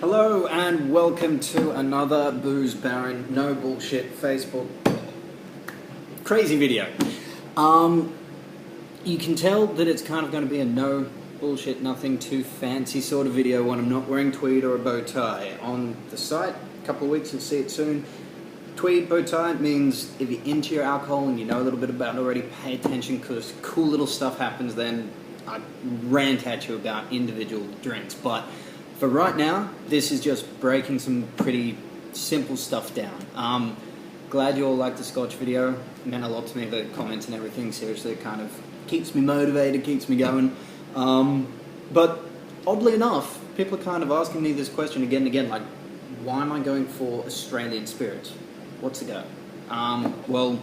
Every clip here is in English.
Hello and welcome to another Booze Baron No Bullshit Facebook crazy video. You can tell that it's kind of going to be a no bullshit, nothing too fancy sort of video when I'm not wearing tweed or a bow tie. On the site, a couple of weeks, you'll see it soon. Tweed, bow tie means if you're into your alcohol and you know a little bit about it already, pay attention because cool little stuff happens then. I rant at you about individual drinks, but for right now, this is just breaking some pretty simple stuff down. Glad you all liked the Scotch video. It meant a lot to me, the comments and everything. Seriously, it kind of keeps me motivated, keeps me going. But oddly enough, people are kind of asking me this question again and again, like, why am I going for Australian spirits? What's the go? Well,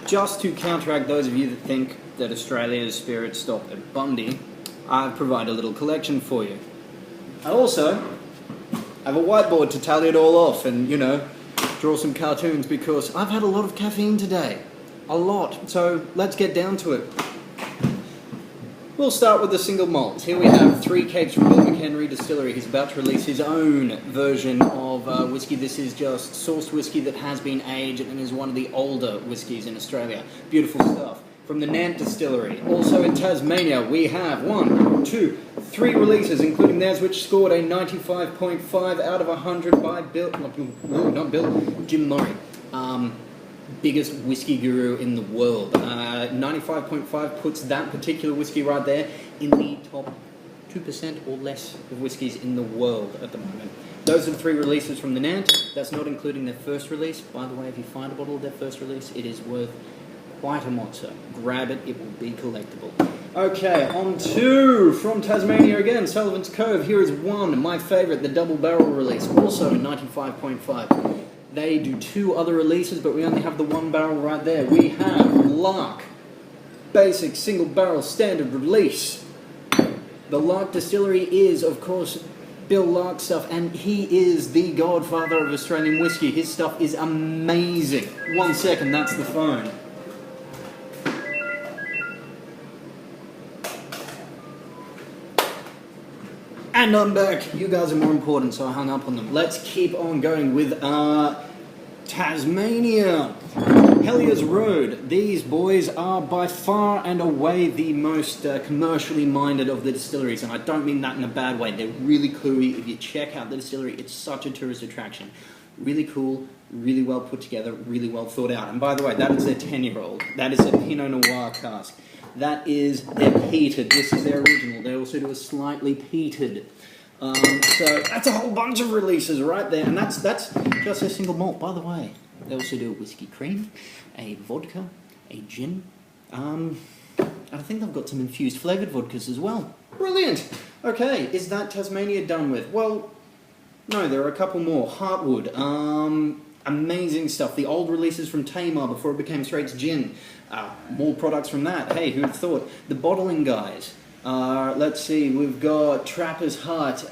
just to counteract those of you that think that Australia's spirits stop at Bundy, I've provided a little collection for you. I also have a whiteboard to tally it all off and, you know, draw some cartoons because I've had a lot of caffeine today. A lot. So let's get down to it. We'll start with the single malt. Here we have 3 capes from Bill McHenry Distillery. He's about to release his own version of whiskey. This is just sourced whiskey that has been aged and is one of the older whiskies in Australia. Beautiful stuff. From the Nant Distillery. Also in Tasmania, we have 1, 2, 3 releases, including theirs, which scored a 95.5 out of 100 by Jim Murray. Biggest whiskey guru in the world. 95.5 puts that particular whiskey right there in the top 2% or less of whiskies in the world at the moment. Those are the 3 releases from the Nant. That's not including their first release. By the way, if you find a bottle of their first release, it is worth quite a monster. Grab it, it will be collectible. Okay, on 2 from Tasmania again, Sullivan's Cove. Here is 1, my favourite, the double barrel release, also 95.5. They do 2 other releases, but we only have the 1 barrel right there. We have Lark, basic single barrel standard release. The Lark Distillery is, of course, Bill Lark stuff, and he is the godfather of Australian whiskey. His stuff is amazing. 1 second, that's the phone. And I'm back. You guys are more important, so I hung up on them. Let's keep on going with Tasmania. Hellier's Road. These boys are by far and away the most commercially minded of the distilleries, and I don't mean that in a bad way. They're really cluey. If you check out the distillery, it's such a tourist attraction. Really cool, really well put together, really well thought out. And by the way, that is their 10-year-old. That is a Pinot Noir cask. That is their peated. This is their original. They also do a slightly peated. So that's a whole bunch of releases right there, and that's just a single malt. By the way, they also do a whiskey cream, a vodka, a gin. And I think they've got some infused flavoured vodkas as well. Brilliant. Okay, is that Tasmania done with? Well, no, there are a couple more. Heartwood. Amazing stuff. The old releases from Tamar before it became straight to gin. More products from that. Hey, who'd have thought? The bottling guys. Let's see, we've got Trapper's Heart.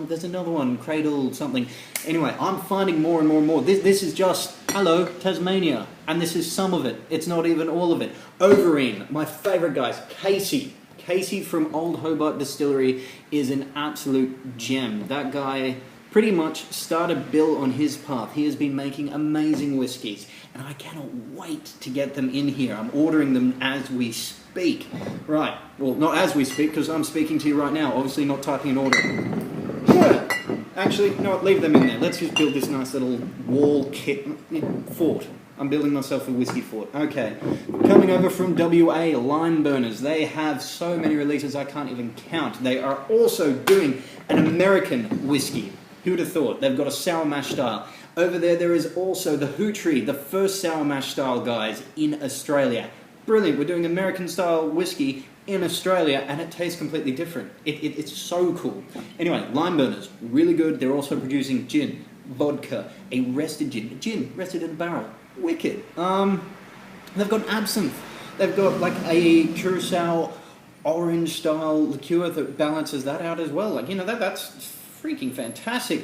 There's another one, Cradle something. Anyway, I'm finding more and more and more. This is just, hello, Tasmania. And this is some of it. It's not even all of it. Overeen, my favourite guys. Casey. Casey from Old Hobart Distillery is an absolute gem. That guy pretty much started Bill on his path. He has been making amazing whiskies, and I cannot wait to get them in here. I'm ordering them as we speak. Right, well, not as we speak, because I'm speaking to you right now, obviously not typing an order. Yeah. Actually, no, leave them in there. Let's just build this nice little wall kit fort. I'm building myself a whiskey fort. Okay, coming over from WA, Lime Burners. They have so many releases I can't even count. They are also doing an American whiskey. Who would have thought? They've got a sour mash style. Over there is also the Hootree, the first sour mash style guys in Australia. Brilliant, we're doing American style whiskey in Australia and it tastes completely different. It's so cool. Anyway, Lime Burners, really good. They're also producing gin, vodka, a rested gin rested in a barrel. Wicked. They've got absinthe. They've got like a Curacao orange style liqueur that balances that out as well. Like, you know, that's freaking fantastic.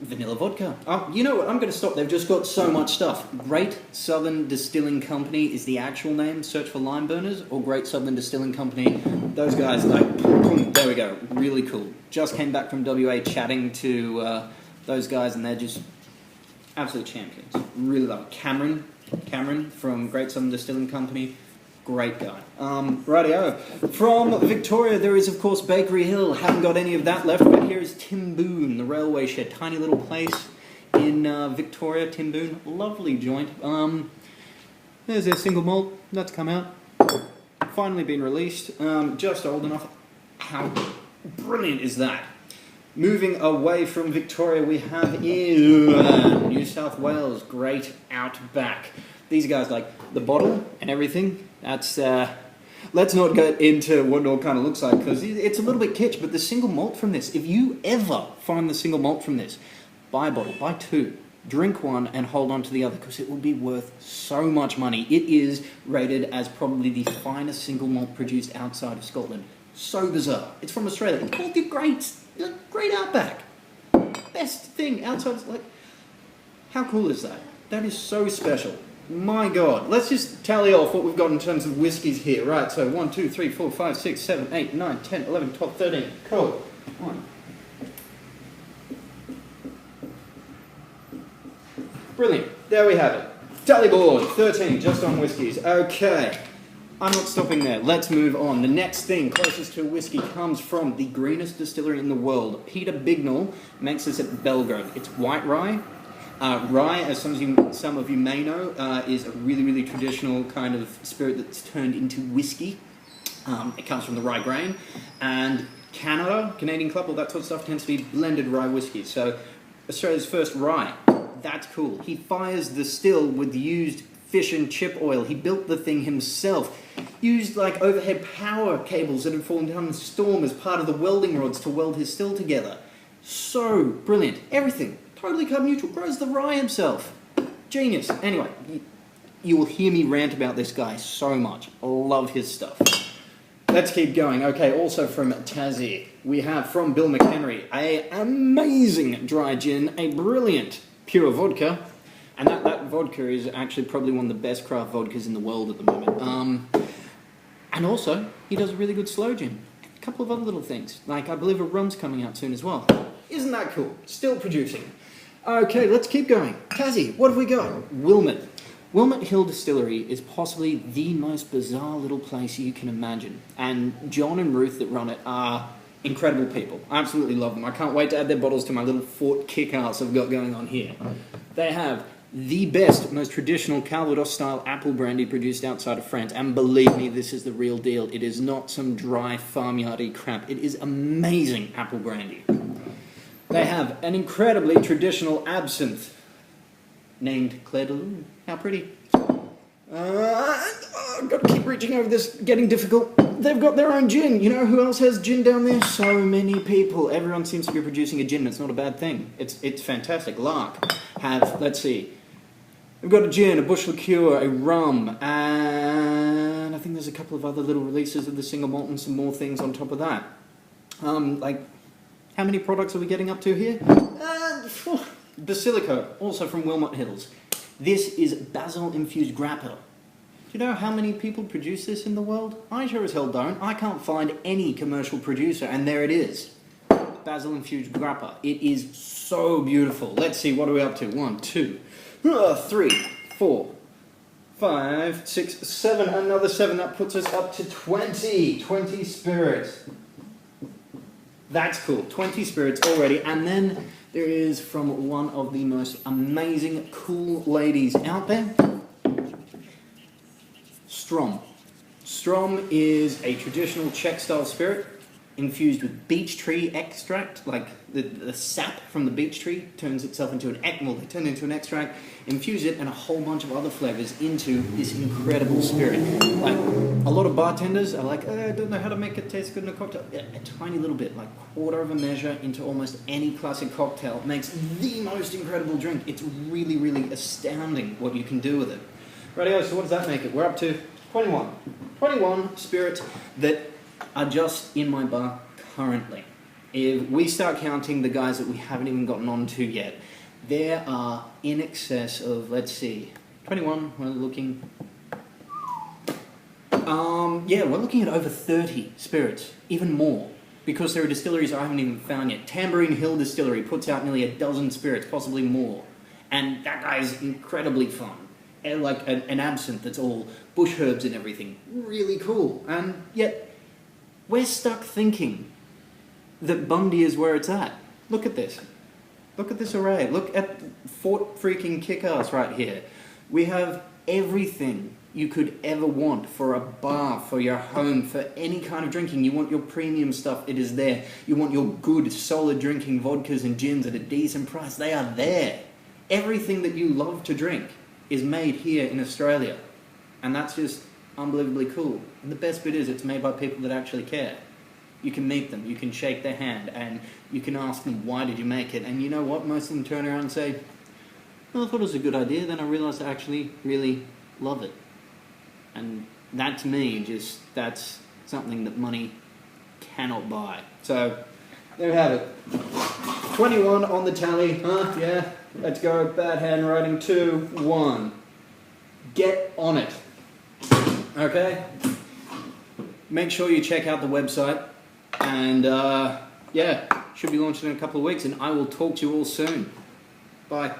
Vanilla vodka. Oh, you know what? I'm going to stop. They've just got so much stuff. Great Southern Distilling Company is the actual name. Search for Lime Burners or Great Southern Distilling Company. Those guys, like, boom, there we go. Really cool. Just came back from WA chatting to those guys, and they're just absolute champions. Really love it. Cameron from Great Southern Distilling Company. Great guy. Rightio. From Victoria, there is, of course, Bakery Hill. Haven't got any of that left, but here is Timboon, the railway shed. Tiny little place in Victoria, Timboon. Lovely joint. There's their single malt. That's come out. Finally been released. Just old enough. How brilliant is that? Moving away from Victoria, we have New South Wales. Great Outback. These guys, like, the bottle and everything, that's, let's not get into what it all kind of looks like, because it's a little bit kitsch, but the single malt from this, if you ever find the single malt from this, buy a bottle, buy two, drink one and hold on to the other, because it will be worth so much money. It is rated as probably the finest single malt produced outside of Scotland. So bizarre. It's from Australia. It's called the Great Outback. Best thing outside of, like, how cool is that? That is so special. My God. Let's just tally off what we've got in terms of whiskies here. Right, so 1, 2, 3, 4, 5, 6, 7, 8, 9, 10, 11, 12, 13. Cool. 1. Brilliant. There we have it. Tally board. 13, just on whiskies. Okay. I'm not stopping there. Let's move on. The next thing closest to a whiskey comes from the greenest distillery in the world. Peter Bignell makes this at Belgrove. It's white rye. Rye, as some of you may know, is a really, really traditional kind of spirit that's turned into whiskey. It comes from the rye grain. And Canadian Club, all that sort of stuff tends to be blended rye whiskey. So Australia's first rye. That's cool. He fires the still with used fish and chip oil. He built the thing himself. Used like overhead power cables that had fallen down in a storm as part of the welding rods to weld his still together. So brilliant. Everything. Totally carbon neutral. Grows the rye himself. Genius. Anyway, you will hear me rant about this guy so much. I love his stuff. Let's keep going. Okay, also from Tassie, we have from Bill McHenry, an amazing dry gin, a brilliant pure vodka, and that vodka is actually probably one of the best craft vodkas in the world at the moment. And also, he does a really good slow gin. A couple of other little things, like I believe a rum's coming out soon as well. Isn't that cool? Still producing. Okay, let's keep going. Tassie, what have we got? Wilmot. Wilmot Hill Distillery is possibly the most bizarre little place you can imagine. And John and Ruth that run it are incredible people. I absolutely love them. I can't wait to add their bottles to my little Fort kick-ass I've got going on here. They have the best, most traditional Calvados-style apple brandy produced outside of France. And believe me, this is the real deal. It is not some dry, farmyardy crap. It is amazing apple brandy. They have an incredibly traditional absinthe named Claire de Lune. How pretty. I've got to keep reaching over this, getting difficult. They've got their own gin. You know who else has gin down there? So many people. Everyone seems to be producing a gin. It's not a bad thing. It's fantastic. Lark have, let's see, we've got a gin, a bush liqueur, a rum, and I think there's a couple of other little releases of the single malt and some more things on top of that. Like, how many products are we getting up to here? Basilico, also from Wilmot Hills. This is basil-infused grappa. Do you know how many people produce this in the world? I sure as hell don't. I can't find any commercial producer, and there it is. Basil-infused grappa. It is so beautiful. Let's see, what are we up to? 1, 2, 3, 4, 5, 6, 7. Another 7. That puts us up to 20. 20 spirits. That's cool. 20 spirits already. And then there is from one of the most amazing, cool ladies out there, Strom. Strom is a traditional Czech-style spirit infused with beech tree extract, like the sap from the beech tree turns itself into an extract, infuse it and a whole bunch of other flavors into this incredible spirit. Like, a lot of bartenders are like, I don't know how to make it taste good in a cocktail. A tiny little bit, like quarter of a measure into almost any classic cocktail makes the most incredible drink. It's really, really astounding what you can do with it. Rightio, so what does that make it? We're up to 21. 21 spirits that are just in my bar currently. if we start counting the guys that we haven't even gotten onto yet, there are in excess of, let's see, 21, we're looking... yeah, we're looking at over 30 spirits, even more, because there are distilleries I haven't even found yet. Tambourine Hill Distillery puts out nearly a dozen spirits, possibly more, and that guy is incredibly fun. And like an absinthe that's all bush herbs and everything, really cool. And yet, we're stuck thinking that Bundy is where it's at. Look at this. Look at this array. Look at Fort freaking Kick-Ass right here. We have everything you could ever want for a bar, for your home, for any kind of drinking. You want your premium stuff, it is there. You want your good, solid drinking vodkas and gins at a decent price, they are there. Everything that you love to drink is made here in Australia. And that's just unbelievably cool. And the best bit is it's made by people that actually care. You can meet them, you can shake their hand, and you can ask them, why did you make it? And you know what? Most of them turn around and say, well, I thought it was a good idea, then I realised I actually really love it. And that to me, that's something that money cannot buy. So, there you have it. 21 on the tally, huh? Yeah, let's go. Bad handwriting, 2, 1. Get on it. Okay? Make sure you check out the website. And, yeah, should be launching in a couple of weeks, and I will talk to you all soon. Bye.